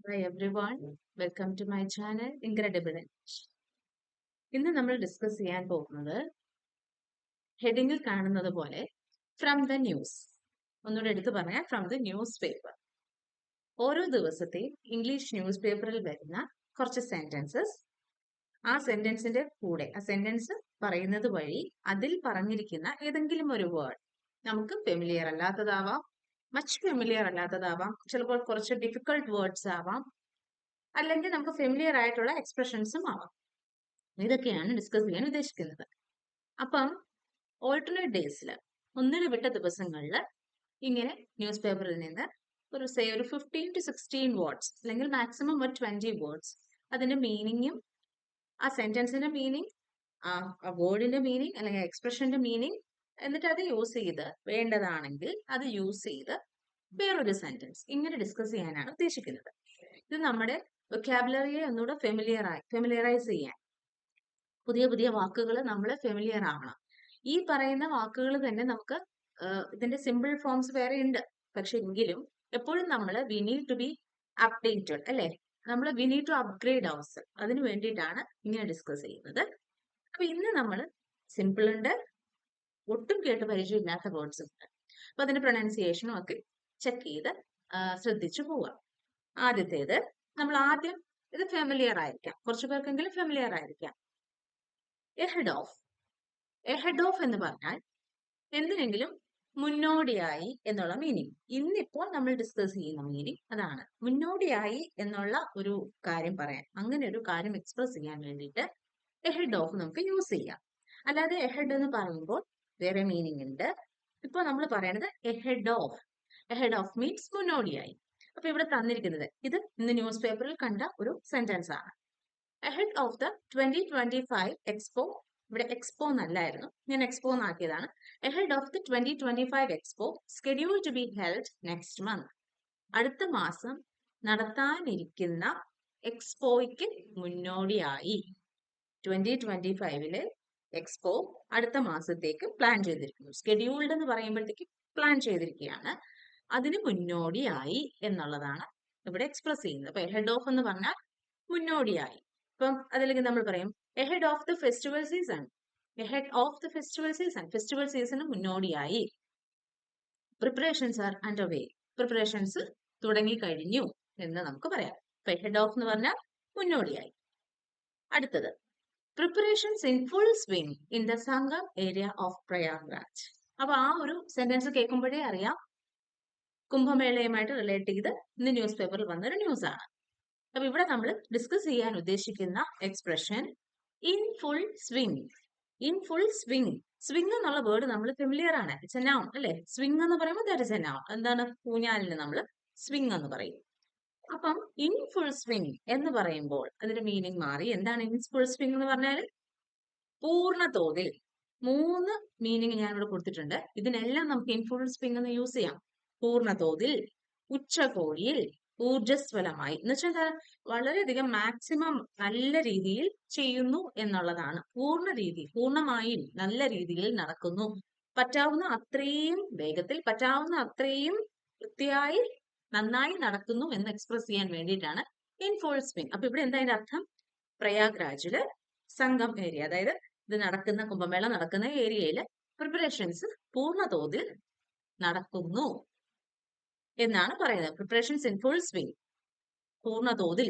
Hi everyone, welcome to my channel Incredible English. ഇന്ന് നമ്മൾ discuss ചെയ്യാൻ പോകുന്നത് ഹെഡിങ്ങിൽ കാണുന്നത് പോലെ ഫ്രം ദ ന്യൂസ്. ഒന്നുകൂടെ എടുത്തു പറഞ്ഞാൽ ഫ്രം ദ ന്യൂസ് പേപ്പർ. ഓരോ ദിവസത്തെയും ഇംഗ്ലീഷ് ന്യൂസ് പേപ്പറിൽ വരുന്ന കുറച്ച് സെന്റൻസസ്, ആ സെന്റൻസിന്റെ കൂടെ ആ സെന്റൻസ് പറയുന്നത് വഴി അതിൽ പറഞ്ഞിരിക്കുന്ന ഏതെങ്കിലും ഒരു വേർഡ് നമുക്ക് ഫെമിലിയർ അല്ലാത്തതാവാം, മച്ച് ഫെമിലിയർ അല്ലാത്തതാവാം, ചിലപ്പോൾ കുറച്ച് ഡിഫിക്കൾട്ട് വേർഡ്സ് ആവാം, അല്ലെങ്കിൽ നമുക്ക് ഫെമിലിയർ ആയിട്ടുള്ള എക്സ്പ്രഷൻസും ആവാം. ഇതൊക്കെയാണ് ഡിസ്കസ് ചെയ്യാൻ ഉദ്ദേശിക്കുന്നത്. അപ്പം ഓൾട്ടർനേറ്റ് ഡേയ്സിൽ ഒന്നിടവിട്ട ദിവസങ്ങളിൽ ഇങ്ങനെ ന്യൂസ് പേപ്പറിൽ നിന്ന് ഒരു 15 to 16 വേർഡ്സ് അല്ലെങ്കിൽ മാക്സിമം ഒരു 20 വേർഡ്സ്, അതിന്റെ മീനിങ്ങും ആ സെന്റൻസിന്റെ മീനിങ്, ആ വേർഡിന്റെ മീനിങ് അല്ലെങ്കിൽ എക്സ്പ്രഷന്റെ മീനിങ്, എന്നിട്ട് അത് യൂസ് ചെയ്ത് വേണ്ടതാണെങ്കിൽ അത് യൂസ് ചെയ്ത് വേറൊരു സെന്റൻസ് ഇങ്ങനെ ഡിസ്കസ് ചെയ്യാനാണ് ഉദ്ദേശിക്കുന്നത്. ഇത് നമ്മുടെ വൊക്കാബുലറിയെ ഒന്നുകൂടെ ഫെമിലിയറൈസ് ചെയ്യാൻ, പുതിയ പുതിയ വാക്കുകൾ നമ്മൾ ഫെമിലിയർ ആവണം. ഈ പറയുന്ന വാക്കുകൾ തന്നെ നമുക്ക് ഇതിന്റെ സിമ്പിൾ ഫോംസ് വേറെ ഉണ്ട്. പക്ഷെ എങ്കിലും എപ്പോഴും നമ്മൾ we need to be updated, അല്ലെ? നമ്മൾ വി നീഡ് ടു അപ്ഗ്രേഡ് അവർ. അതിന് വേണ്ടിയിട്ടാണ് ഇങ്ങനെ ഡിസ്കസ് ചെയ്യുന്നത്. അപ്പൊ ഇന്ന് നമ്മൾ സിമ്പിൾ ഉണ്ട്, ഒട്ടും കേട്ട് പരിചയമില്ലാത്ത വേർഡ്സ് ഉണ്ട്. അപ്പൊ അതിന്റെ പ്രൊനൗൺസിയേഷനും ഒക്കെ ചെക്ക് ചെയ്ത് ശ്രദ്ധിച്ചു പോവാം. ആദ്യത്തേത് നമ്മൾ ആദ്യം, ഇത് ഫെമിലിയർ ആയിരിക്കാം, കുറച്ചു പേർക്കെങ്കിലും ഫെമിലിയർ ആയിരിക്കാം. Ahead of. എഹെഡ് ഓഫ് എന്ന് പറഞ്ഞാൽ എന്തിനെങ്കിലും മുന്നോടിയായി എന്നുള്ള മീനിങ്. ഇന്നിപ്പോൾ നമ്മൾ ഡിസ്കസ് ചെയ്യുന്ന മീനിങ് അതാണ്. മുന്നോടിയായി എന്നുള്ള ഒരു കാര്യം പറയാൻ, അങ്ങനെ ഒരു കാര്യം എക്സ്പ്രസ് ചെയ്യാൻ വേണ്ടിയിട്ട് എഹെഡ് ഓഫ് നമുക്ക് യൂസ് ചെയ്യാം. അല്ലാതെ എഹെഡ് എന്ന് പറയുമ്പോൾ വേറെ മീനിങ് ഉണ്ട്. ഇപ്പൊ നമ്മൾ പറയുന്നത് ahead of. Ahead of means മുന്നോടിയായി. അപ്പൊ ഇവിടെ തന്നിരിക്കുന്നത് ഇത് ഇന്ന് ന്യൂസ് പേപ്പറിൽ കണ്ട ഒരു സെന്റൻസ് ആണ്. Ahead of the 2025 Expo, ഇവിടെ എക്സ്പോ എന്നല്ലായിരുന്നു, ഞാൻ expo എന്നാക്കിയതാണ്. Ahead of the 2025 Expo scheduled to be held next month. അടുത്ത മാസം നടത്താനിരിക്കുന്ന എക്സ്പോയ്ക്ക് മുന്നോടിയായി 2025 എക്സ്പോ അടുത്ത മാസത്തേക്ക് പ്ലാൻ ചെയ്തിരിക്കുന്നു. സ്കെഡ്യൂൾഡ് എന്ന് പറയുമ്പോഴത്തേക്ക് പ്ലാൻ ചെയ്തിരിക്കുകയാണ്. അതിന് മുന്നോടിയായി എന്നുള്ളതാണ് ഇവിടെ എക്സ്പ്രസ് ചെയ്യുന്നത്. അപ്പൊ എഹെഡ് ഓഫ് എന്ന് പറഞ്ഞാൽ മുന്നോടിയായി. അപ്പം അതിലേക്ക് നമ്മൾ പറയും ahead of the festival season. Ahead of the festival season, festival സീസണ് മുന്നോടിയായി. Preparations are under way. Preparations തുടങ്ങി കഴിഞ്ഞു എന്ന് നമുക്ക് പറയാം. അപ്പൊ എഹെഡ് ഓഫ് എന്ന് പറഞ്ഞാൽ മുന്നോടിയായി. അടുത്തത് preparations in full swing in the Sangam area of Prayagraj. അപ്പൊ ആ ഒരു സെന്റൻസ് കേൾക്കുമ്പോഴേ അറിയാം കുംഭമേളയുമായിട്ട് റിലേറ്റ് ചെയ്ത് ഇന്ന് ന്യൂസ് പേപ്പറിൽ വന്നൊരു ന്യൂസ് ആണ്. അപ്പൊ ഇവിടെ നമ്മൾ ഡിസ്കസ് ചെയ്യാൻ ഉദ്ദേശിക്കുന്ന expression in full swing. In full swing. Swing എന്നുള്ള വേർഡ് നമ്മൾ ഫെമിലിയർ ആണ്, ഇറ്റ്സ് എ നൗൺ, അല്ലെ? സ്വിംഗ് എന്ന് പറയുമ്പോൾ ദാറ്റ് ഇസ് എ നൗൺ. എന്താണ്? ഊഞ്ഞാലിന് നമ്മൾ സ്വിംഗ് എന്ന് പറയും. അപ്പം ഇൻ ഫുൾ സ്വിംഗ് എന്ന് പറയുമ്പോൾ അതിന്റെ മീനിങ് മാറി. എന്താണ് ഇൻ ഫുൾ സ്വിംഗ് എന്ന് പറഞ്ഞാൽ? പൂർണ്ണ തോതിൽ. 3 മീനിങ് ഞാൻ ഇവിടെ കൊടുത്തിട്ടുണ്ട്. ഇതിനെല്ലാം നമുക്ക് ഇൻ ഫുൾ സ്വിംഗ് എന്ന് യൂസ് ചെയ്യാം. പൂർണ്ണ തോതിൽ, ഉച്ചകോടിയിൽ, ഊർജസ്വലമായി എന്ന് വെച്ചാൽ വളരെയധികം മാക്സിമം നല്ല രീതിയിൽ ചെയ്യുന്നു എന്നുള്ളതാണ്. പൂർണ്ണമായും നല്ല രീതിയിൽ നടക്കുന്നു, പറ്റാവുന്ന അത്രയും വേഗത്തിൽ, പറ്റാവുന്ന അത്രയും വൃത്തിയായി നന്നായി നടക്കുന്നു എന്ന് എക്സ്പ്രസ് ചെയ്യാൻ വേണ്ടിയിട്ടാണ് ഇൻ ഫുൾ സ്വിംഗ്. അപ്പൊ ഇവിടെ എന്താ അതിന്റെ അർത്ഥം? പ്രയാഗ്രാജില് സംഗം ഏരിയ, അതായത് ഇത് നടക്കുന്ന കുംഭമേള നടക്കുന്ന ഏരിയയില് പ്രിപ്പറേഷൻസ് പൂർണ്ണ തോതിൽ നടക്കുന്നു എന്നാണ് പറയുന്നത്. പ്രിപ്പറേഷൻസ് ഇൻ ഫുൾ സ്വിംഗ്, പൂർണ്ണ തോതിൽ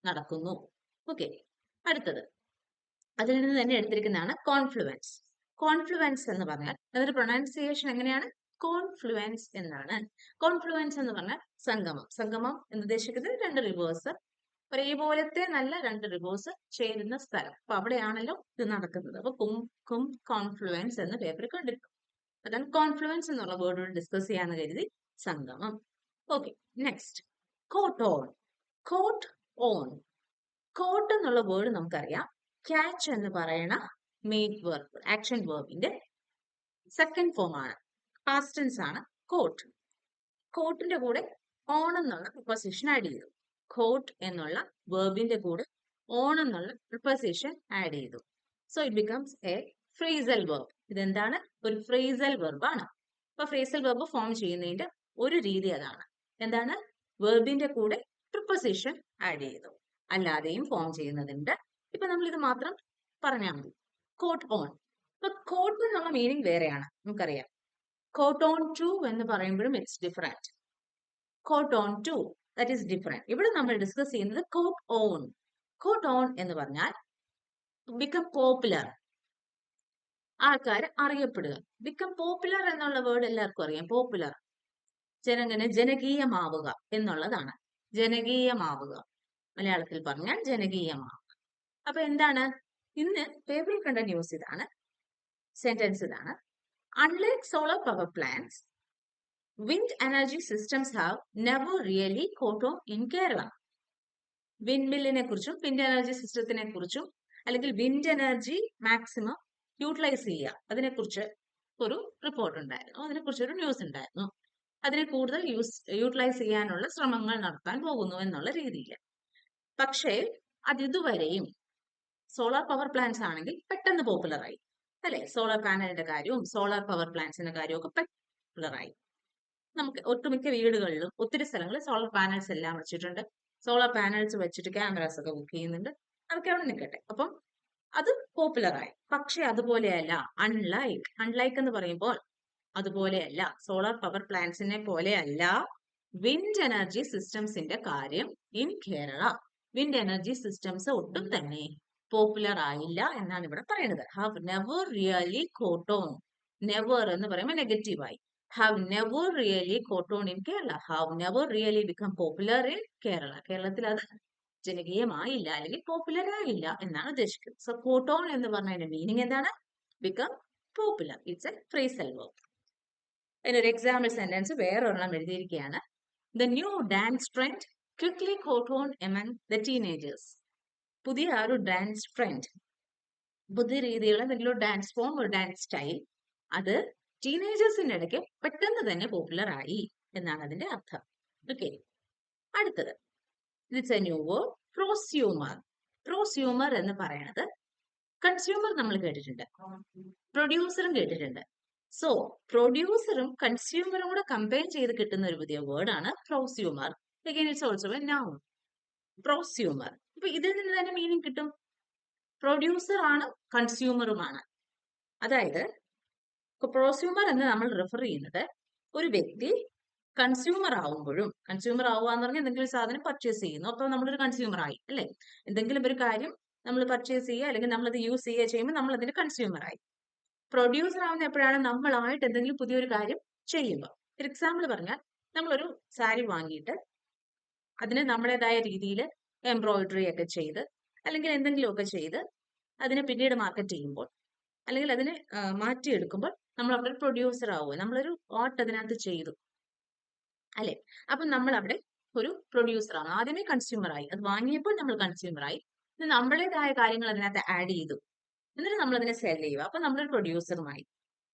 നടക്കുന്നു. ഓക്കെ, അടുത്തത് അതിൽ നിന്ന് തന്നെ എടുത്തിരിക്കുന്നതാണ് കോൺഫ്ലുവൻസ്. കോൺഫ്ലുവൻസ് എന്ന് പറഞ്ഞാൽ അതിന്റെ പ്രൊനൗൺസിയേഷൻ എങ്ങനെയാണ്? കോൺഫ്ലുവൻസ് എന്നാണ്. കോൺഫ്ലുവൻസ് എന്ന് പറഞ്ഞാൽ സംഗമം. സംഗമം എന്ന് ഉദ്ദേശിക്കുന്നത് 2 റിവേഴ്സ്, ഒരേപോലത്തെ നല്ല 2 റിവേഴ്സ് ചേരുന്ന സ്ഥലം. അപ്പൊ അവിടെയാണല്ലോ ഇത് നടക്കുന്നത്. അപ്പൊ കോൺഫ്ലുവൻസ് എന്ന പേപ്പർ കണ്ടിട്ടുണ്ട്. അതാണ് കോൺഫ്ലുവൻസ് എന്നുള്ള വേർഡ് ഡിസ്കസ് ചെയ്യാന്ന് കരുതി സംഗമം. Okay, next caught on. Caught on. Caught എന്നുള്ള വേർഡ് നമുക്കറിയാം, ക്യാച്ച് എന്ന് പറയുന്ന മെയിൻ വെർബ്, ആക്ഷൻ വെർബിന്റെ സെക്കൻഡ് ഫോം ആണ്, പാസ്റ്റ് ടെൻസ് ആണ് കോട്ട്. കോട്ടിന്റെ കൂടെ ഓൺ എന്നുള്ള പ്രിപ്പോസിഷൻ ആഡ് ചെയ്തു. കോട്ട് എന്നുള്ള വെർബിന്റെ കൂടെ ഓൺ എന്നുള്ള പ്രിപ്പോസിഷൻ ആഡ് ചെയ്തു. So it becomes A phrasal verb. ഇതെന്താണ്? ഒരു ഫ്രേസൽ വെർബ് ആണ്. അപ്പൊ ഫ്രേസൽ വെർബ് ഫോം ചെയ്യുന്നതിന്റെ ഒരു രീതി അതാണ്. എന്താണ്? വെർബിന്റെ കൂടെ പ്രിപ്പോസിഷൻ ആഡ് ചെയ്തു. അല്ലാതെയും ഫോം ചെയ്യുന്നതുണ്ട്. ഇപ്പൊ നമ്മൾ ഇത് മാത്രം പറഞ്ഞാൽ മതി. Caught on. ഇപ്പൊ കോട്ട് എന്നുള്ള മീനിങ് വേറെയാണ്, നമുക്കറിയാം. കോട്ട് ഓൺ ടു എന്ന് പറയുമ്പോഴും it's different. Caught on to, that is different. ഇവിടെ നമ്മൾ ഡിസ്കസ് ചെയ്യുന്നത് കോട്ട് ഓൺ. കോട്ട് ഓൺ എന്ന് പറഞ്ഞാൽ ബിക്കം പോപ്പുലർ, ആൾക്കാർ അറിയപ്പെടുക. ബിക്കം പോപ്പുലർ എന്നുള്ള വേർഡ് എല്ലാവർക്കും അറിയാം. പോപ്പുലർ, ജനകീയമാവുക എന്നുള്ളതാണ്. ജനകീയമാവുക, മലയാളത്തിൽ പറഞ്ഞാൽ ജനകീയമാവുക. അപ്പൊ എന്താണ് ഇന്ന് പേപ്പറിൽ കണ്ട ന്യൂസ്? ഇതാണ് സെന്റൻസ്. ഇതാണ്: unlike solar power plants, wind energy systems have never really caught on in Kerala. Wind മില്ലിനെ കുറിച്ചും വിൻഡ് എനർജി സിസ്റ്റത്തിനെ കുറിച്ചും, അല്ലെങ്കിൽ വിൻഡ് എനർജി മാക്സിമം യൂട്ടിലൈസ് ചെയ്യുക, അതിനെക്കുറിച്ച് ഒരു റിപ്പോർട്ട് ഉണ്ടായിരുന്നു, അതിനെക്കുറിച്ച് ഒരു ന്യൂസ് ഉണ്ടായിരുന്നു. അതിനെ കൂടുതൽ യൂട്ടിലൈസ് ചെയ്യാനുള്ള ശ്രമങ്ങൾ നടത്താൻ പോകുന്നു എന്നുള്ള രീതിയിൽ. പക്ഷേ അത് ഇതുവരെയും സോളാർ പവർ പ്ലാന്റ്സ് ആണെങ്കിൽ പെട്ടെന്ന് പോപ്പുലറായി, അല്ലെ? സോളാർ പാനലിന്റെ കാര്യവും സോളാർ പവർ പ്ലാന്റ്സിന്റെ കാര്യവും ഒക്കെ പോപ്പുലറായി. നമുക്ക് ഒട്ടുമിക്ക വീടുകളിലും ഒത്തിരി സ്ഥലങ്ങളിൽ സോളാർ പാനൽസ് എല്ലാം വെച്ചിട്ടുണ്ട്. സോളാർ പാനൽസ് വെച്ചിട്ട് ക്യാമറാസ് ഒക്കെ ബുക്ക് ചെയ്യുന്നുണ്ട്. അതൊക്കെ അവിടെ നിൽക്കട്ടെ. അപ്പം അത് പോപ്പുലറായി. പക്ഷെ അതുപോലെയല്ല അൺലൈക്ക് എന്ന് പറയുമ്പോൾ അതുപോലെയല്ല, സോളാർ പവർ പ്ലാന്റ്സിനെ പോലെയല്ല വിൻഡ് എനർജി സിസ്റ്റംസിന്റെ കാര്യം. In Kerala wind energy systems ഒട്ടും തന്നെ പോപ്പുലർ ആയില്ല എന്നാണ് ഇവിടെ പറയുന്നത്. Have never really caught on. Never എന്ന് പറയുമ്പോൾ നെഗറ്റീവായി. Have never really caught on in Kerala. Have never really become popular in Kerala. കേരളത്തിൽ അത് ജനകീയമായില്ല, അല്ലെങ്കിൽ പോപ്പുലർ ആയില്ല എന്നാണ് ഉദ്ദേശിക്കുന്നത്. സോ കോട്ട് ഓൺ എന്ന് പറഞ്ഞതിന്റെ മീനിങ് എന്താണ്? Become popular. It's a phrasal verb. അതിനൊരു എക്സാമ്പിൾ സെന്റൻസ് വേറൊരെണ്ണം എഴുതിയിരിക്കുകയാണ്. The new dance trend quickly caught on among the teenagers. പുതിയ ഒരു ഡാൻസ് ട്രെൻഡ്, പുതിയ രീതിയിലുള്ള എന്തെങ്കിലും ഡാൻസ് ഫോം, ഒരു ഡാൻസ് സ്റ്റൈൽ, അത് ടീനേജേഴ്സിന്റെ ഇടയ്ക്ക് പെട്ടെന്ന് തന്നെ പോപ്പുലർ ആയി എന്നാണ് അതിന്റെ അർത്ഥം. ഓക്കെ, അടുത്തത് it's A new word, prosumer. Prosumer എന്ന് പറയുന്നത് കൺസ്യൂമർ നമ്മൾ കേട്ടിട്ടുണ്ട്, പ്രൊഡ്യൂസറും കേട്ടിട്ടുണ്ട്. സോ പ്രൊഡ്യൂസറും കൺസ്യൂമറും കൂടെ കമ്പയർ ചെയ്ത് കിട്ടുന്ന ഒരു പുതിയ വേർഡാണ് prosumer. Again it's also a noun. Prosumer. അപ്പൊ ഇതിൽ നിന്ന് തന്നെ മീനിങ് കിട്ടും. പ്രൊഡ്യൂസർ ആണ്, കൺസ്യൂമറുമാണ്. അതായത് പ്രോസ്യൂമർ എന്ന് നമ്മൾ റെഫർ ചെയ്യുന്നത് ഒരു വ്യക്തി കൺസ്യൂമർ ആവുമ്പോഴും, കൺസ്യൂമർ ആവുക എന്ന് പറഞ്ഞാൽ എന്തെങ്കിലും സാധനം പർച്ചേസ് ചെയ്യുന്നു, അപ്പൊ നമ്മളൊരു കൺസ്യൂമർ ആയി, അല്ലെ? എന്തെങ്കിലും ഒരു കാര്യം നമ്മൾ പർച്ചേസ് ചെയ്യുക അല്ലെങ്കിൽ നമ്മളത് യൂസ് ചെയ്യുക ചെയ്യുമ്പോൾ നമ്മൾ അതിന് കൺസ്യൂമർ ആയി. പ്രൊഡ്യൂസർ ആവുന്ന എപ്പോഴാണ്? നമ്മളായിട്ട് എന്തെങ്കിലും പുതിയൊരു കാര്യം ചെയ്യുമ്പോൾ. ഒരു എക്സാമ്പിൾ പറഞ്ഞാൽ, നമ്മളൊരു സാരി വാങ്ങിയിട്ട് അതിന് നമ്മുടേതായ രീതിയിൽ എംബ്രോയിഡറി ഒക്കെ ചെയ്ത് അല്ലെങ്കിൽ എന്തെങ്കിലുമൊക്കെ ചെയ്ത് അതിനെ പിന്നീട് മാർക്കറ്റ് ചെയ്യുമ്പോൾ, അല്ലെങ്കിൽ അതിനെ മാറ്റിയെടുക്കുമ്പോൾ നമ്മൾ അവിടെ ഒരു പ്രൊഡ്യൂസർ ആവുക. നമ്മളൊരു ആർട്ട് അതിനകത്ത് ചെയ്തു, അല്ലെ? അപ്പൊ നമ്മൾ അവിടെ ഒരു പ്രൊഡ്യൂസർ ആണ്. ആദ്യമേ കൺസ്യൂമർ ആയി, അത് വാങ്ങിയപ്പോൾ നമ്മൾ കൺസ്യൂമർ ആയി, നമ്മുടേതായ കാര്യങ്ങൾ അതിനകത്ത് ആഡ് ചെയ്തു, എന്നിട്ട് നമ്മൾ അതിനെ സെൽ ചെയ്യുക. അപ്പൊ നമ്മളൊരു പ്രൊഡ്യൂസറുമായി.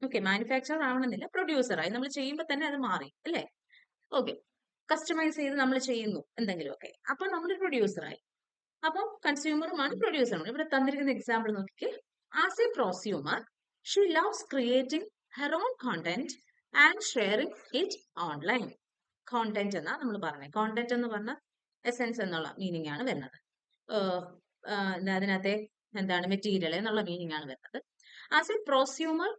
ഓക്കെ, മാനുഫാക്ചറർ ആവണമെന്നില്ല, പ്രൊഡ്യൂസറായി. നമ്മൾ ചെയ്യുമ്പോൾ തന്നെ അത് മാറി, അല്ലേ? ഓക്കെ, കസ്റ്റമൈസ് ചെയ്ത് നമ്മൾ ചെയ്യുന്നു എന്തെങ്കിലുമൊക്കെ, അപ്പൊ നമ്മൾ പ്രൊഡ്യൂസറായി. അപ്പം കൺസ്യൂമറുമാണ്, പ്രൊഡ്യൂസറുമാണ്. ഇവിടെ തന്നിരിക്കുന്ന എക്സാമ്പിൾ നോക്കിക്കേ. As A prosumer she loves creating her own content and sharing it online. Content എന്നാ നമ്മൾ പറഞ്ഞത്. കോണ്ടന്റ് എന്ന് പറഞ്ഞ എസെൻസ് എന്നുള്ള മീനിങ് ആണ് വരുന്നത്. അതിനകത്തെ എന്താണ് മെറ്റീരിയൽ എന്നുള്ള മീനിങ് ആണ് വരുന്നത്. ആസ് എ പ്രോസ്യൂമർ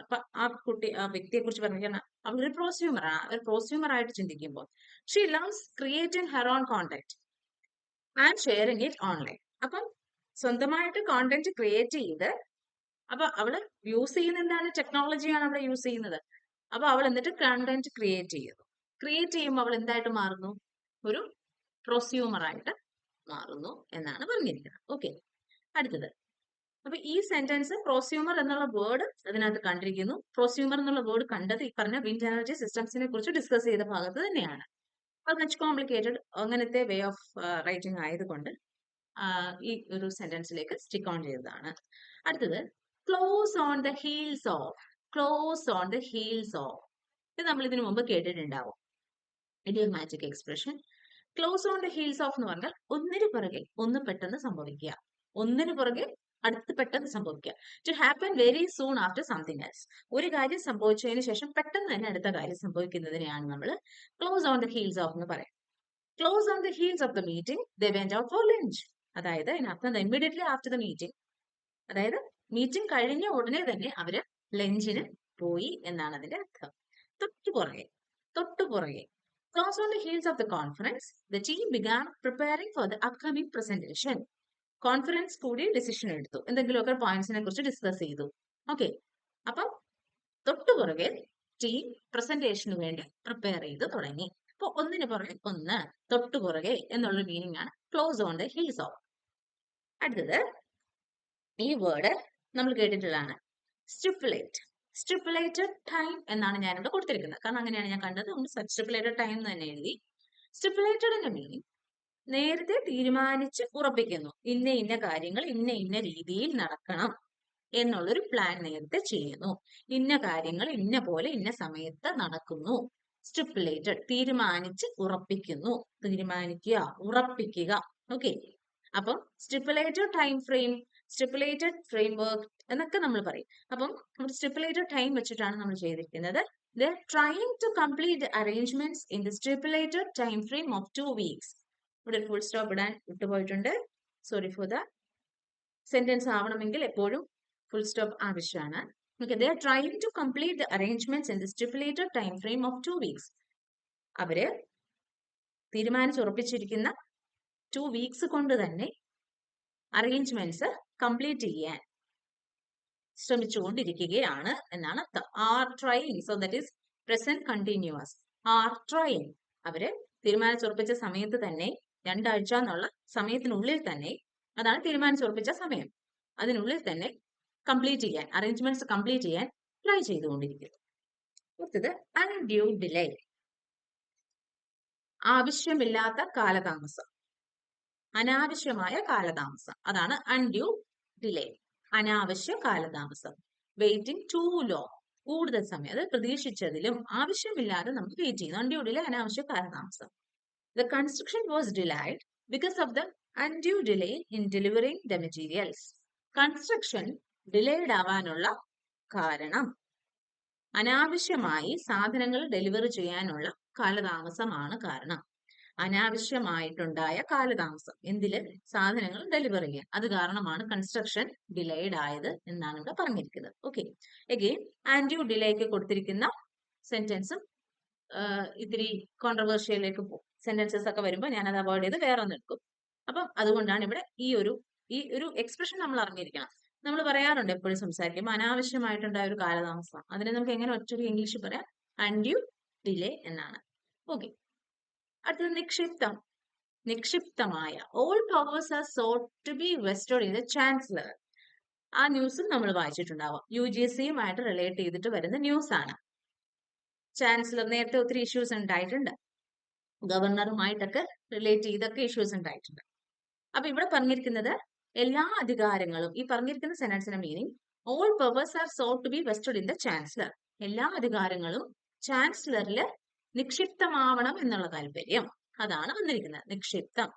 അപ്പൊ ആ വ്യക്തിയെ കുറിച്ച് പറഞ്ഞാൽ അവളൊരു പ്രോസ്യൂമർ ആണ്. ഒരു പ്രോസ്യൂമർ ആയിട്ട് ചിന്തിക്കുമ്പോൾ she loves creating her own content and sharing it online. അപ്പം സ്വന്തമായിട്ട് കോണ്ടന്റ് ക്രിയേറ്റ് ചെയ്ത്, അപ്പൊ അവള് യൂസ് ചെയ്യുന്ന എന്താണ്? ടെക്നോളജിയാണ് അവിടെ യൂസ് ചെയ്യുന്നത്. അപ്പൊ അവൾ എന്നിട്ട് കണ്ടന്റ് ക്രിയേറ്റ് ചെയ്യുന്നു. ക്രിയേറ്റ് ചെയ്യുമ്പോൾ അവൾ എന്തായിട്ട് മാറുന്നു? ഒരു പ്രൊസ്യൂമർ ആയിട്ട് മാറുന്നു എന്നാണ് പറഞ്ഞിരിക്കുന്നത്. ഓക്കെ, അടുത്തത്. അപ്പൊ ഈ സെന്റൻസ് പ്രൊസ്യൂമർ എന്നുള്ള വേർഡ് അതിനകത്ത് കണ്ടിരിക്കുന്നു. പ്രൊസ്യൂമർ എന്നുള്ള വേർഡ് കണ്ടത് ഈ പറഞ്ഞ വിൻഡ് എനർജി സിസ്റ്റംസിനെ കുറിച്ച് ഡിസ്കസ് ചെയ്ത ഭാഗത്ത് തന്നെയാണ്. അത് മച്ച് കോംപ്ലിക്കേറ്റഡ് അങ്ങനത്തെ വേ ഓഫ് റൈറ്റിംഗ് ആയതുകൊണ്ട് ഈ ഒരു സെന്റൻസിലേക്ക് സ്റ്റിക്ക് ഓൺ ചെയ്തതാണ്. അടുത്തത് close on the heels of. Close on the heels of, ഇത് നമ്മൾ ഇതിനു മുമ്പ് കേട്ടിട്ടുണ്ടാവും. Idiomatic expression. Close on the heels of എന്ന് പറഞ്ഞാൽ ഒന്നിനു പുറകെ ഒന്ന് പെട്ടെന്ന് സംഭവിക്കുക, ഒന്നിനു പുറകെ അടുത്ത് പെട്ടെന്ന് സംഭവിക്കുക. To happen very soon after something else. ഒരു കാര്യം സംഭവിച്ചതിന് ശേഷം പെട്ടെന്ന് തന്നെ അടുത്ത കാര്യം സംഭവിക്കുന്നതിനെയാണ് നമ്മൾ close on the heels of എന്ന് പറയുന്നത്. Close on the heels of the meeting they went out for lunch. അതായത് ഇതിനർത്ഥം ഇമ്മീഡിയറ്റ്ലി ആഫ്റ്റർ ദ മീറ്റിംഗ്, അതായത് മീറ്റിംഗ് കഴിഞ്ഞ ഉടനെ തന്നെ അവര് ലഞ്ചിന് പോയി എന്നാണ് അതിന്റെ അർത്ഥം. തൊട്ടുപുറകെ close on the heels of the conference the team began preparing for the upcoming presentation. Conference കൂടി ഡിസിഷൻ എടുത്തു, എന്തെങ്കിലുമൊക്കെ പോയിന്റ്സിനെ കുറിച്ച് ഡിസ്കസ് ചെയ്തു. ഓക്കെ, അപ്പം തൊട്ടുപുറകെ ടീം പ്രസന്റേഷന് വേണ്ടി പ്രിപ്പയർ ചെയ്ത് തുടങ്ങി. അപ്പൊ ഒന്നിന് പുറകെ ഒന്ന്, തൊട്ടുപുറകെ എന്നുള്ള മീനിങ് ആണ് close on the heels of. അടുത്തത് ഈ വേർഡ് നമ്മൾ കേട്ടിട്ടുള്ളതാണ്, സ്റ്റിപ്പുലേറ്റ്. സ്റ്റിപ്പുലേറ്റഡ് ടൈം എന്നാണ് ഞാനിവിടെ കൊടുത്തിരിക്കുന്നത്, കാരണം അങ്ങനെയാണ് ഞാൻ കണ്ടത്. സ്റ്റിപ്പുലേറ്റഡ് ടൈം എന്ന് തന്നെ എഴുതി. സ്റ്റിപ്പുലേറ്റഡിന്റെ മീനിങ് നേരത്തെ തീരുമാനിച്ച് ഉറപ്പിക്കുന്നു, ഇന്ന ഇന്ന കാര്യങ്ങൾ ഇന്ന ഇന്ന രീതിയിൽ നടക്കണം എന്നുള്ളൊരു പ്ലാൻ നേരത്തെ ചെയ്യുന്നു. ഇന്ന കാര്യങ്ങൾ ഇന്ന പോലെ ഇന്ന സമയത്ത് നടക്കുന്നു. സ്റ്റിപ്പുലേറ്റഡ്, തീരുമാനിച്ച് ഉറപ്പിക്കുന്നു, തീരുമാനിക്കുക, ഉറപ്പിക്കുക. ഓക്കെ, അപ്പം stipulated time frame, stipulated framework എന്നൊക്കെ നമ്മൾ പറയും. അപ്പം സ്റ്റിപ്പുലേറ്റഡ് ടൈം വെച്ചിട്ടാണ് നമ്മൾ ചെയ്തിരിക്കുന്നത്. They are trying to complete the arrangements in the stipulated time frame of 2 weeks. ഇവിടെ ഫുൾ സ്റ്റോപ്പ് ഇടാൻ വിട്ടുപോയിട്ടുണ്ട്, സോറി ഫോർ ദ. സെന്റൻസ് ആവണമെങ്കിൽ എപ്പോഴും ഫുൾ സ്റ്റോപ്പ് ആവശ്യമാണ്. Okay, they are trying to complete the arrangements in the stipulated time frame of 2 weeks. അവര് തീരുമാനിച്ചുറപ്പിച്ചിരിക്കുന്ന 2 weeks കൊണ്ട് തന്നെ arrangements complete ചെയ്യാൻ ശ്രമിച്ചുകൊണ്ടിരിക്കുകയാണ് എന്നാണ് അർത്ഥം. R trying, so that is present continuous. R trying, അവര് തീരുമാനിച്ചുറപ്പിച്ച സമയത്ത് തന്നെ, 2 ആഴ്ച എന്നുള്ള സമയത്തിനുള്ളിൽ തന്നെ, അതാണ് തീരുമാനിച്ചുറപ്പിച്ച സമയം, അതിനുള്ളിൽ തന്നെ കംപ്ലീറ്റ് ചെയ്യാൻ, അറേഞ്ച്മെന്റ്സ് കംപ്ലീറ്റ് ചെയ്യാൻ ട്രൈ ചെയ്തുകൊണ്ടിരിക്കുന്നു. അടുത്തത് അൺഡ്യൂ ഡിലേ, ആവശ്യമില്ലാത്ത കാലതാമസം, അനാവശ്യമായ കാലതാമസം, അതാണ് അൺഡ്യൂ ഡിലേ, അനാവശ്യ കാലതാമസം. വെയിറ്റിംഗ് ടു ലോങ്, കൂടുതൽ സമയം, അത് പ്രതീക്ഷിച്ചതിലും ആവശ്യമില്ലാതെ നമുക്ക് വെയിറ്റ് ചെയ്യുന്നു. അൺഡ്യൂ ഡിലേ, അനാവശ്യ കാലതാമസം. The construction was delayed because of the undue delay in delivering the materials. Construction delayed ആവാനുള്ള കാരണം അനാവശ്യമായി സാധനങ്ങൾ ഡെലിവറി ചെയ്യാനുള്ള കാലതാമസമാണ് കാരണം. അനാവശ്യമായിട്ടുണ്ടായ കാലതാമസം എന്തില്, സാധനങ്ങൾ ഡെലിവറി ചെയ്യാൻ, അത് കാരണമാണ് കൺസ്ട്രക്ഷൻ ഡിലേഡ് ആയത് എന്നാണ് ഇവിടെ പറഞ്ഞിരിക്കുന്നത്. ഓക്കെ, എഗെയിൻ ആൻഡ്യൂ ഡിലേക്ക് കൊടുത്തിരിക്കുന്ന സെന്റൻസും ഇത്തിരി കോൺട്രവേഴ്ഷ്യയിലേക്ക് പോകും. സെന്റൻസസ് ഒക്കെ വരുമ്പോൾ ഞാൻ അത് അവോയ്ഡ് ചെയ്ത് വേറെ ഒന്ന് എടുക്കും. അപ്പം അതുകൊണ്ടാണ് ഇവിടെ ഈ ഒരു എക്സ്പ്രഷൻ നമ്മൾ അറിഞ്ഞിരിക്കണം. നമ്മൾ പറയാറുണ്ട് എപ്പോഴും സംസാരിക്കുമ്പോൾ, അനാവശ്യമായിട്ടുണ്ടായ ഒരു കാലതാമസം, അതിനെ നമുക്ക് എങ്ങനെ ഒറ്റ ഇംഗ്ലീഷിൽ പറയാം, അൺഡ്യൂ ഡിലേ എന്നാണ്. ഓക്കെ, അടുത്തത് നിക്ഷിപ്തം, നിക്ഷിപ്തമായ. All powers are sought to be vested in the chancellor. ആ ന്യൂസും നമ്മൾ വായിച്ചിട്ടുണ്ടാവും, UGCയുമായിട്ട് റിലേറ്റ് ചെയ്തിട്ട് വരുന്ന ന്യൂസ് ആണ്. ചാൻസലർ, നേരത്തെ ഒത്തിരി ഇഷ്യൂസ് ഉണ്ടായിട്ടുണ്ട്, ഗവർണറുമായിട്ടൊക്കെ റിലേറ്റ് ചെയ്തൊക്കെ ഇഷ്യൂസ് ഉണ്ടായിട്ടുണ്ട്. അപ്പൊ ഇവിടെ പറഞ്ഞിരിക്കുന്നത് എല്ലാ അധികാരങ്ങളും, ഈ പറഞ്ഞിരിക്കുന്ന സെന്റൻസിന്റെ meaning all powers are sought to be vested in the chancellor, എല്ലാ അധികാരങ്ങളും ചാൻസലറില് നിക്ഷിപ്തമാവണം എന്നുള്ള താല്പര്യം, അതാണ് വന്നിരിക്കുന്നത്, നിക്ഷിപ്തം.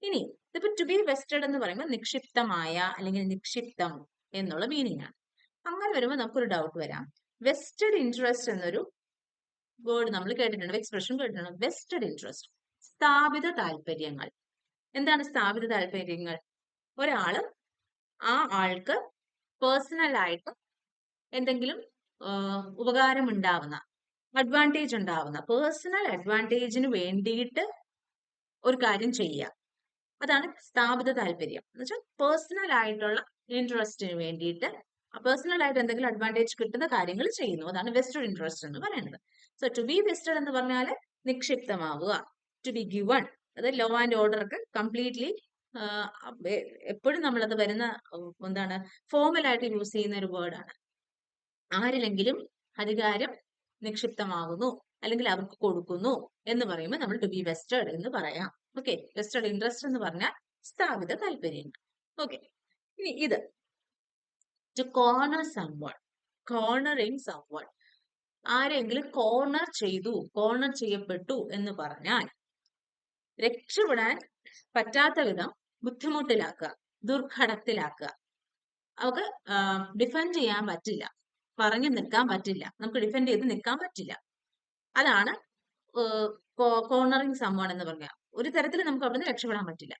ഇനി ഇതിപ്പോ ടു ബി വെസ്റ്റഡ് എന്ന് പറയുമ്പോൾ നിക്ഷിപ്തമായ അല്ലെങ്കിൽ നിക്ഷിപ്തം എന്നുള്ള മീനിങ് ആണ്. അങ്ങനെ വരുമ്പോൾ നമുക്കൊരു ഡൗട്ട് വരാം, വെസ്റ്റഡ് ഇൻട്രസ്റ്റ് എന്നൊരു വേർഡ് നമ്മൾ കേട്ടിട്ടുണ്ട്, എക്സ്പ്രഷൻ കേട്ടിട്ടുണ്ട്. വെസ്റ്റഡ് ഇൻട്രസ്റ്റ്, സ്ഥാപിത താല്പര്യങ്ങൾ. എന്താണ് സ്ഥാപിത താല്പര്യങ്ങൾ? ഒരാള്, ആ ആൾക്ക് പേഴ്സണൽ ആയിട്ട് എന്തെങ്കിലും ഉപകാരം ഉണ്ടാവുന്ന, അഡ്വാൻറ്റേജ് ഉണ്ടാവുന്ന, പേഴ്സണൽ അഡ്വാൻറ്റേജിന് വേണ്ടിയിട്ട് ഒരു കാര്യം ചെയ്യുക, അതാണ് സ്ഥാപിത താല്പര്യം. എന്ന് വെച്ചാൽ പേഴ്സണൽ ആയിട്ടുള്ള ഇൻട്രസ്റ്റിന് വേണ്ടിയിട്ട്, പേഴ്സണൽ ആയിട്ട് എന്തെങ്കിലും അഡ്വാൻറ്റേജ് കിട്ടുന്ന കാര്യങ്ങൾ ചെയ്യുന്നു, അതാണ് വെസ്റ്റഡ് ഇൻട്രസ്റ്റ് എന്ന് പറയുന്നത്. സോ ടു ബി വെസ്റ്റഡ് എന്ന് പറഞ്ഞാൽ നിക്ഷിപ്തമാവുക. ടു ബി ഗിവൺ, അത് ലോ ആൻഡ് ഓർഡർ ഒക്കെ കംപ്ലീറ്റ്ലി എപ്പോഴും നമ്മളത് വരുന്ന എന്താണ്, ഫോർമലായിട്ട് യൂസ് ചെയ്യുന്ന ഒരു വേർഡാണ്. ആരിലെങ്കിലും അധികാരം നിക്ഷിപ്തമാകുന്നു അല്ലെങ്കിൽ അവർക്ക് കൊടുക്കുന്നു എന്ന് പറയുമ്പോൾ നമ്മൾ ടു ബി വെസ്റ്റഡ് എന്ന് പറയാം. ഓക്കെ, വെസ്റ്റഡ് ഇൻട്രസ്റ്റ് എന്ന് പറഞ്ഞാൽ സ്ഥാപിത താല്പര്യങ്ങൾ. ഓക്കെ, ഇനി ഇത് to corner someone, cornering someone, ആരെങ്കിലും കോർണർ ചെയ്തു, കോർണർ ചെയ്യപ്പെട്ടു എന്ന് പറഞ്ഞാൽ രക്ഷപ്പെടാൻ പറ്റാത്ത വിധം ബുദ്ധിമുട്ടിലാക്കുക, ദുർഘടത്തിലാക്കുക. അവർക്ക് ഡിഫെൻഡ് ചെയ്യാൻ പറ്റില്ല, പറഞ്ഞു നിൽക്കാൻ പറ്റില്ല, നമുക്ക് ഡിഫെൻഡ് ചെയ്ത് നിൽക്കാൻ പറ്റില്ല. അതാണ് കോർണറിങ് സംവൺ എന്ന് പറഞ്ഞാൽ ഒരു തരത്തിൽ നമുക്ക് അവിടെ നിന്ന് രക്ഷപ്പെടാൻ പറ്റില്ല.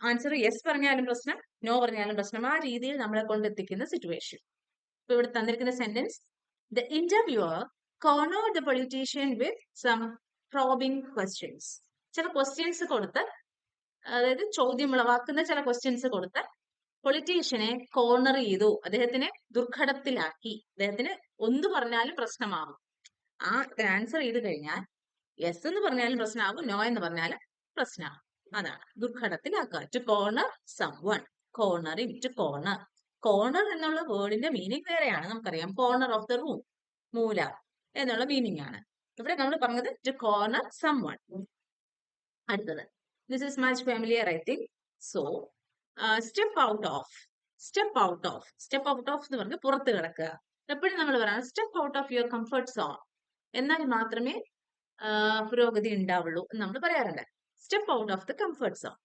ആൻസർ യെസ് പറഞ്ഞാലും പ്രശ്നം, നോ പറഞ്ഞാലും പ്രശ്നം. ആ രീതിയിൽ നമ്മളെ കൊണ്ടെത്തിക്കുന്ന സിറ്റുവേഷൻ. ഇപ്പൊ ഇവിടെ തന്നിരിക്കുന്ന sentence, the interviewer cornered the politician with some probing questions. ചില ക്വസ്റ്റ്യൻസ് കൊടുത്ത്, അതായത് ചോദ്യം ഉളവാക്കുന്ന ചില ക്വസ്റ്റ്യൻസ് കൊടുത്ത് പൊളിറ്റീഷ്യനെ കോർണർ ചെയ്തു, അദ്ദേഹത്തിനെ ദുർഘടത്തിലാക്കി. അദ്ദേഹത്തിന് എന്ത് പറഞ്ഞാലും പ്രശ്നമാകും. ആ ആൻസർ ചെയ്ത് കഴിഞ്ഞാൽ യെസ് എന്ന് പറഞ്ഞാലും പ്രശ്നമാകും, നോ എന്ന് പറഞ്ഞാലും പ്രശ്നമാകും. അതാണ് ദുർഘടത്തിലാക്കുക. To corner someone, cornering, to corner. Corner എന്നുള്ള വേർഡിന്റെ മീനിങ് വേറെയാണ്, നമുക്കറിയാം. കോർണർ ഓഫ് ദ റൂം, മൂല എന്നുള്ള മീനിങ് ആണ്. ഇവിടെ നമ്മൾ പറഞ്ഞത് ടു കോർണർ സംവൺ. അടുത്തത്, this is much familiar I think. So step out of. Step out of, step out of എന്ന് പറഞ്ഞ് പുറത്ത് കിടക്കുക. എപ്പോഴും നമ്മൾ പറയണം step out of your comfort zone, എന്നാൽ മാത്രമേ പുരോഗതി ഉണ്ടാവുള്ളൂ എന്ന് നമ്മൾ പറയാറുണ്ട്. Step out of the comfort zone.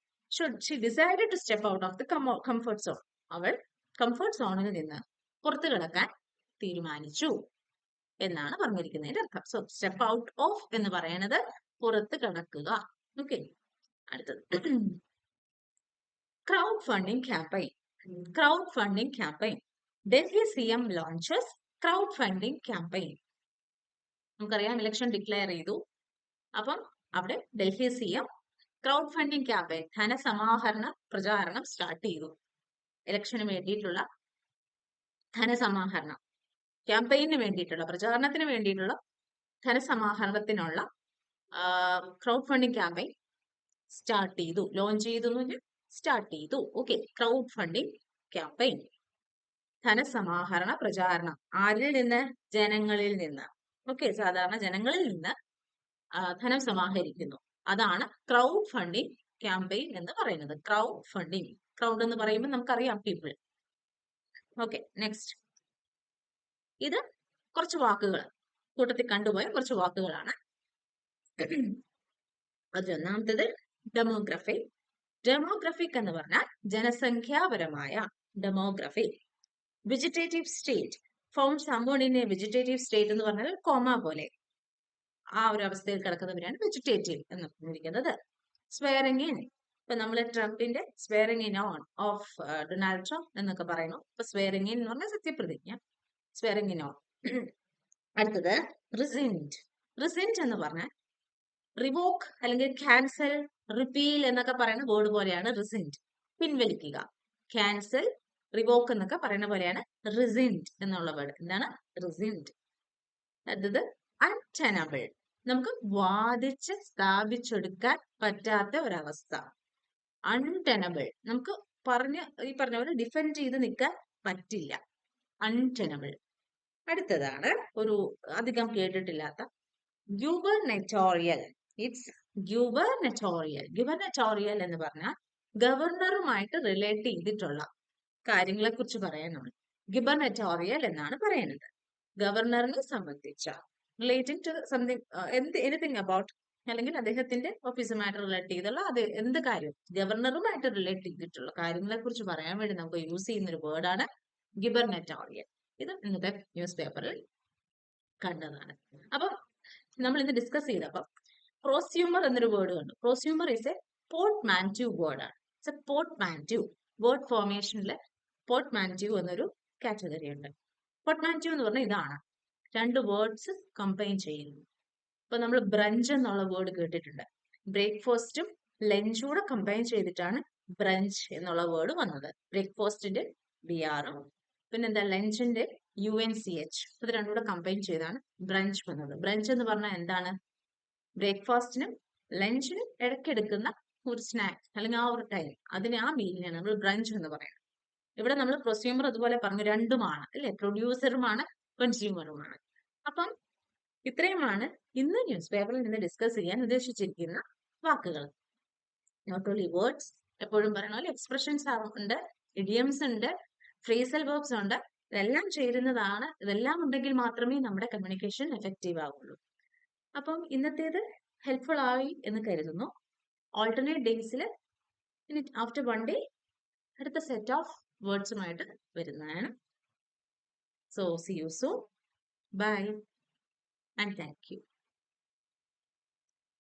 She decided to step out of the comfort zone. അവൾ കംഫർട്ട് സോണിൽ നിന്ന് പുറത്തു കിടക്കാൻ തീരുമാനിച്ചു എന്നാണ് പറഞ്ഞിരിക്കുന്നതിന്റെ അർത്ഥം. സോ സ്റ്റെപ്പ് ഔട്ട് ഓഫ് എന്ന് പറയുന്നത് പുറത്ത് കിടക്കുക. ഓക്കെ, അടുത്തത് crowd funding campaign. Crowd funding campaign. Delhi CM launches crowd funding campaign. നമുക്കറിയാം ഇലക്ഷൻ ഡിക്ലെയർ ചെയ്തു. അപ്പം അവിടെ Delhi CM crowd funding campaign, ധനസമാഹരണ പ്രചാരണം സ്റ്റാർട്ട് ചെയ്തു. ഇലക്ഷന് വേണ്ടിയിട്ടുള്ള ധനസമാഹരണം, ക്യാമ്പയിന് വേണ്ടിയിട്ടുള്ള, പ്രചാരണത്തിന് വേണ്ടിയിട്ടുള്ള ധനസമാഹരണത്തിനുള്ള ക്രൗഡ് ഫണ്ടിങ് ക്യാമ്പയിൻ സ്റ്റാർട്ട് ചെയ്തു. ലോഞ്ച് ചെയ്തു, സ്റ്റാർട്ട് ചെയ്തു. ഓക്കെ, ക്രൗഡ് ഫണ്ടിങ് ക്യാമ്പയിൻ, ധനസമാഹരണ പ്രചാരണം. ആരിൽ നിന്ന്? ജനങ്ങളിൽ നിന്ന്. ഓക്കെ, സാധാരണ ജനങ്ങളിൽ നിന്ന് ധനം സമാഹരിക്കുന്നു. അതാണ് ക്രൗഡ് ഫണ്ടിങ് ക്യാമ്പയിൻ എന്ന് പറയുന്നത്. ക്രൗഡ് ഫണ്ടിങ്, ക്രൗഡ് എന്ന് പറയുമ്പോൾ നമുക്കറിയാം പീപ്പിൾ. Okay, next. ഇത് കുറച്ച് വാക്കുകൾ കൂട്ടത്തിൽ കണ്ടുപോയ കുറച്ച് വാക്കുകളാണ്. അതിലൊന്നാമത്തേത് ഡെമോഗ്രഫി. ഡെമോഗ്രഫിക് എന്ന് പറഞ്ഞാൽ ജനസംഖ്യാപരമായ demography. Vegetative state, form someone in a vegetative state എന്ന് പറഞ്ഞാൽ കോമ പോലെ ആ ഒരു അവസ്ഥയിൽ കിടക്കുന്നവരാണ് വെജിറ്റേറ്റീവ് എന്ന് പറഞ്ഞിരിക്കുന്നത്. സ്വെയറിംഗ് ഇൻ, ഇപ്പൊ നമ്മൾ ട്രംപിന്റെ swearing in on of Donald Trump എന്നൊക്കെ പറയുന്നു. ഇപ്പൊ സ്വെയറിംഗ് ഇൻ എന്ന് പറഞ്ഞാൽ സത്യപ്രതിജ്ഞ, സ്വെയറിംഗ് ഇൻ ഓൺ. അടുത്തത് റിസെന്റ്. റിസെന്റ് എന്ന് പറഞ്ഞാൽ റിവോക്ക് അല്ലെങ്കിൽ ക്യാൻസൽ, റിപ്പീൽ എന്നൊക്കെ പറയുന്ന വേർഡ് പോലെയാണ് റിസെന്റ്. പിൻവലിക്കുക. ക്യാൻസൽ, റിവോക്ക് എന്നൊക്കെ പറയുന്ന പോലെയാണ് റിസെന്റ് എന്നുള്ള വേർഡ്. എന്താണ് റിസെന്റ്? അടുത്തത് അൺടെനബിൾ. നമുക്ക് വാദിച്ച് സ്ഥാപിച്ചെടുക്കാൻ പറ്റാത്ത ഒരവസ്ഥ. അൺടെനബിൾ, നമുക്ക് ഈ പറഞ്ഞ പോലെ ഡിഫെൻഡ് ചെയ്ത് നിൽക്കാൻ പറ്റില്ല. അൺടെനബിൾ. അടുത്തതാണ് ഒരു അധികം കേട്ടിട്ടില്ലാത്ത ഗുബർനെറ്റോറിയൽ. ഇറ്റ്സ് ഗുബർനെറ്റോറിയൽ. ഗുബർനെറ്റോറിയൽ എന്ന് പറഞ്ഞാൽ ഗവർണറുമായിട്ട് റിലേറ്റ് ചെയ്തിട്ടുള്ള കാര്യങ്ങളെ കുറിച്ച് പറയാനാണ് ഗുബർനെറ്റോറിയൽ എന്നാണ് പറയുന്നത്. ഗവർണറിനെ സംബന്ധിച്ച, relating to something, anything about, അല്ലെങ്കിൽ അദ്ദേഹത്തിന്റെ ഓഫീസുമായിട്ട് റിലേറ്റ് ചെയ്തുള്ള അത് എന്ത് കാര്യം, ഗവർണറുമായിട്ട് റിലേറ്റ് ചെയ്തിട്ടുള്ള കാര്യങ്ങളെ കുറിച്ച് പറയാൻ വേണ്ടി നമുക്ക് യൂസ് ചെയ്യുന്ന ഒരു വേർഡാണ് ഗുബർനെറ്റോറിയൽ. ഇത് ഇന്നത്തെ ന്യൂസ് പേപ്പറിൽ കണ്ടതാണ്. അപ്പം നമ്മൾ ഇന്ന് ഡിസ്കസ് ചെയ്തപ്പോൾ പ്രോസ്യൂമർ എന്നൊരു വേർഡ് കണ്ടു. പ്രോസ്യൂമർ ഈസ് എ പോർട്ട്മാൻറ്റ്യൂ വേർഡാണ്. It's a portmanteau. വേർഡ് ഫോർമേഷനിൽ പോർട്ട്മാൻറ്റ്യൂ എന്നൊരു കാറ്റഗറി ഉണ്ട്. പോർട്ട്മാൻറ്റ്യൂ എന്ന് പറഞ്ഞാൽ ഇതാണ്, രണ്ട് വേർഡ്സ് കമ്പൈൻ ചെയ്യുന്നു. ഇപ്പൊ നമ്മൾ ബ്രഞ്ച് എന്നുള്ള വേർഡ് കേട്ടിട്ടുണ്ട്. ബ്രേക്ക്ഫാസ്റ്റും ലഞ്ചും കൂടെ കമ്പൈൻ ചെയ്തിട്ടാണ് ബ്രഞ്ച് എന്നുള്ള വേർഡ് വന്നത്. ബ്രേക്ക്ഫാസ്റ്റിന്റെ BR-ഉം പിന്നെന്താ ലഞ്ചിന്റെ UNCH, ഇത് രണ്ടും കൂടെ കമ്പൈൻ ചെയ്താണ് ബ്രഞ്ച് വന്നത്. ബ്രഞ്ച് എന്ന് പറഞ്ഞാൽ എന്താണ്? ബ്രേക്ക്ഫാസ്റ്റിനും ലഞ്ചിനും ഇടയ്ക്കെടുക്കുന്ന ഒരു സ്നാക്ക് അല്ലെങ്കിൽ ആ ഒരു ടൈം, അതിന് ആ മീലിനാണ് നമ്മൾ ബ്രഞ്ച് എന്ന് പറയുന്നത്. ഇവിടെ നമ്മൾ പ്രൊസ്യൂമർ അതുപോലെ പറഞ്ഞു, രണ്ടുമാണ് അല്ലെ, പ്രൊഡ്യൂസറുമാണ് കൺസ്യൂമറുമാണ്. അപ്പം ഇത്രയുമാണ് ഇന്ന് ന്യൂസ് പേപ്പറിൽ നിന്ന് ഡിസ്കസ് ചെയ്യാൻ ഉദ്ദേശിച്ചിരിക്കുന്ന വാക്കുകൾ. നോട്ട് ഓൺലി വേർഡ്സ്, എപ്പോഴും പറയുന്ന പോലെ എക്സ്പ്രഷൻസ് ഉണ്ട്, ഇഡിയംസ് ഉണ്ട്, ഫ്രേസൽ വെർബ്സ് ഉണ്ട്. ഇതെല്ലാം ചേരുന്നതാണ്. ഇതെല്ലാം ഉണ്ടെങ്കിൽ മാത്രമേ നമ്മുടെ കമ്മ്യൂണിക്കേഷൻ എഫക്റ്റീവ് ആവുള്ളൂ. അപ്പം ഇന്നത്തേത് ഹെൽപ്ഫുൾ ആയി എന്ന് കരുതുന്നു. ഓൾട്ടർനേറ്റ് ഡേയ്സിൽ ഇനി ആഫ്റ്റർ 1 day അടുത്ത സെറ്റ് ഓഫ് വേർഡ്സുമായിട്ട് വരുന്നതാണ്. So see you soon. Bye and thank U.